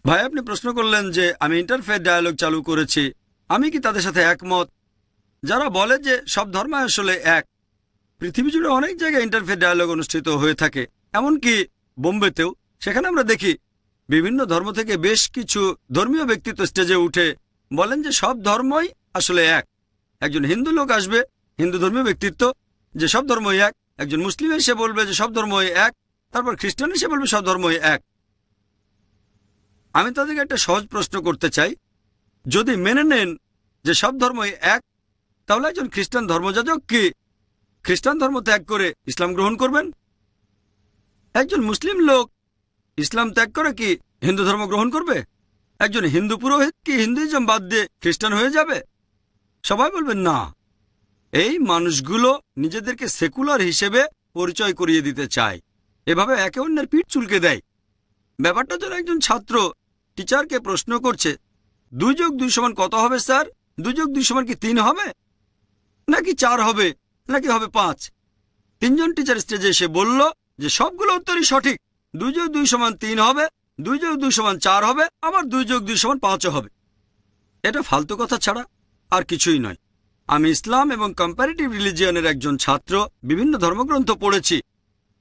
ভাই, আপনি প্রশ্ন করলেন যে আমি ইন্টারফেথ ডায়ালগ চালু করেছি, আমি কি তাদের সাথে একমত যারা বলে যে সব ধর্ম আসলে এক। পৃথিবী জুড়ে অনেক জায়গায় ইন্টারফেথ ডায়ালগ অনুষ্ঠিত হয়ে থাকে, এমনকি বোম্বেতেও। সেখানে আমরা দেখি বিভিন্ন ধর্ম থেকে বেশ কিছু ধর্মীয় ব্যক্তিত্ব স্টেজে উঠে বলেন যে সব ধর্মই আসলে এক। একজন হিন্দু লোক আসবে, হিন্দু ধর্মীয় ব্যক্তিত্ব, যে সব ধর্মই এক। একজন মুসলিম এসে বলবে যে সব ধর্মই এক। তারপর খ্রিস্টান এসে বলবে সব ধর্মই এক। আমি তাদেরকে একটা সহজ প্রশ্ন করতে চাই, যদি মেনে নেন যে সব ধর্মই এক, তাহলে একজন খ্রিস্টান ধর্মযাজক কি খ্রিস্টান ধর্ম ত্যাগ করে ইসলাম গ্রহণ করবেন? একজন মুসলিম লোক ইসলাম ত্যাগ করে কি হিন্দু ধর্ম গ্রহণ করবে? একজন হিন্দু পুরোহিত কি হিন্দুইজম বাদ দিয়ে খ্রিস্টান হয়ে যাবে? সবাই বলবেন না। এই মানুষগুলো নিজেদেরকে সেকুলার হিসেবে পরিচয় করিয়ে দিতে চায়, এভাবে একে অন্যের পিঠ চুলকে দেয়। ব্যাপারটা যেন একজন ছাত্র টিচারকে প্রশ্ন করছে, 2+2 সমান কত হবে স্যার? 2+2 সমান কি 3 হবে, নাকি 4 হবে, নাকি হবে 5? 3জন টিচার স্টেজে এসে বলল যে সবগুলো উত্তরই সঠিক। 2+2 সমান 3 হবে, 2+2 সমান 4 হবে, আবার 2+2 সমান 5 হবে। এটা ফালতু কথা ছাড়া আর কিছুই নয়। আমি ইসলাম এবং কম্পারেটিভ রিলিজিয়নের একজন ছাত্র, বিভিন্ন ধর্মগ্রন্থ পড়েছি,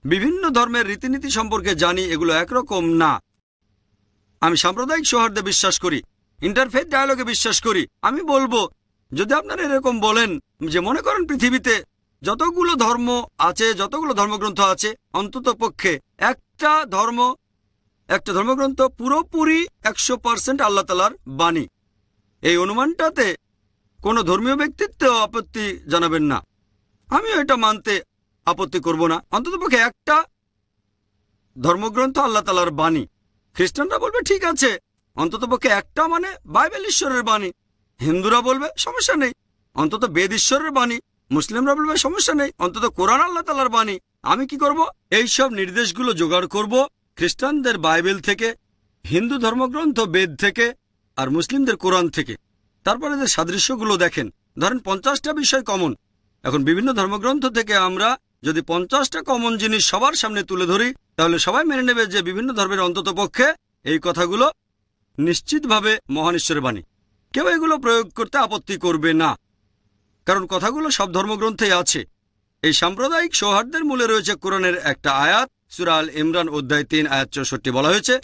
বিভিন্ন ধর্মের রীতিনীতি সম্পর্কে জানি। এগুলো একরকম না। আমি সাম্প্রদায়িক সৌহার্দ্যে বিশ্বাস করি, ইন্টারফেথ ডায়ালগে বিশ্বাস করি। আমি বলবো, যদি আপনারা এরকম বলেন যে মনে করেন পৃথিবীতে যতগুলো ধর্ম আছে, যতগুলো ধর্মগ্রন্থ আছে, অন্তত পক্ষে একটা ধর্মগ্রন্থ পুরোপুরি 100% আল্লাহ তাআলার বাণী, এই অনুমানটাতে কোনো ধর্মীয় ব্যক্তিত্ব আপত্তি জানাবেন না। আমিও এটা মানতে আপত্তি করব না। অন্ততপক্ষে একটা ধর্মগ্রন্থ আল্লাহ তাআলার বাণী। খ্রিস্টানরা বলবে ঠিক আছে, অন্ততপক্ষে একটা মানে বাইবেল ঈশ্বরের বাণী। হিন্দুরা বলবে সমস্যা নেই, অন্তত বেদ ঈশ্বরের বাণী। মুসলিমরা বলবে সমস্যা নেই, অন্তত কোরআন আল্লাহ তাআলার বাণী। আমি কি করব? এই সব নির্দেশগুলো জোগাড় করব খ্রিস্টানদের বাইবেল থেকে, হিন্দু ধর্মগ্রন্থ বেদ থেকে, আর মুসলিমদের কোরআন থেকে। তারপরে যে সাদৃশ্যগুলো দেখেন, ধরেন 50টা বিষয় কমন। এখন বিভিন্ন ধর্মগ্রন্থ থেকে আমরা যদি 50টা কমন জিনিস সবার সামনে তুলে ধরি, তাহলে সবাই মেনে নেবে যে বিভিন্ন ধর্মের অন্তত পক্ষে এই কথাগুলো নিশ্চিতভাবে মহান ঈশ্বরের বাণী। কেউ এগুলো প্রয়োগ করতে আপত্তি করবে না, কারণ কথাগুলো সব ধর্মগ্রন্থেই আছে। এই সাম্প্রদায়িক সৌহার্দ্যের মূলে রয়েছে কোরআনের একটা আয়াত, সূরা আল ইমরান অধ্যায় 3 আয়াত 64। বলা হয়েছে,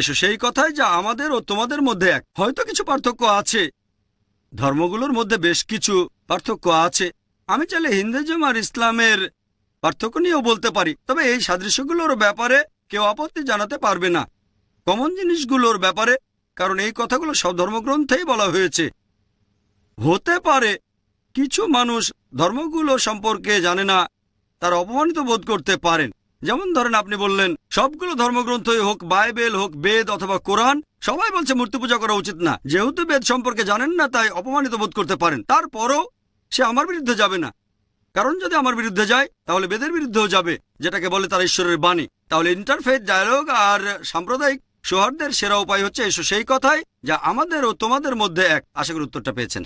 এসো সেই কথায় যা আমাদের ও তোমাদের মধ্যে এক। হয়তো কিছু পার্থক্য আছে, ধর্মগুলোর মধ্যে বেশ কিছু পার্থক্য আছে। আমি চাইলে হিন্দুইজম আর ইসলামের পার্থক্য নিয়েও বলতে পারি, তবে এই সাদৃশ্যগুলোর ব্যাপারে কেউ আপত্তি জানাতে পারবে না, কমন জিনিসগুলোর ব্যাপারে, কারণ এই কথাগুলো সব ধর্মগ্রন্থেই বলা হয়েছে। হতে পারে কিছু মানুষ ধর্মগুলো সম্পর্কে জানে না, তারা অপমানিত বোধ করতে পারেন। যেমন ধরেন আপনি বললেন সবগুলো ধর্মগ্রন্থই হোক, বাইবেল হোক, বেদ অথবা কোরআন, সবাই বলছে মূর্তি পূজা করা উচিত না। যেহেতু বেদ সম্পর্কে জানেন না, তাই অপমানিত বোধ করতে পারেন। তারপরও সে আমার বিরুদ্ধে যাবে না, কারণ যদি আমার বিরুদ্ধে যায় তাহলে বেদের বিরুদ্ধেও যাবে, যেটাকে বলে তার ঈশ্বরের বাণী। তাহলে ইন্টারফেথ ডায়ালগ আর সাম্প্রদায়িক সৌহার্দ্যের সেরা উপায় হচ্ছে এসো সেই কথায় যা আমাদের ও তোমাদের মধ্যে এক। আশা করি উত্তরটা পেয়েছেন।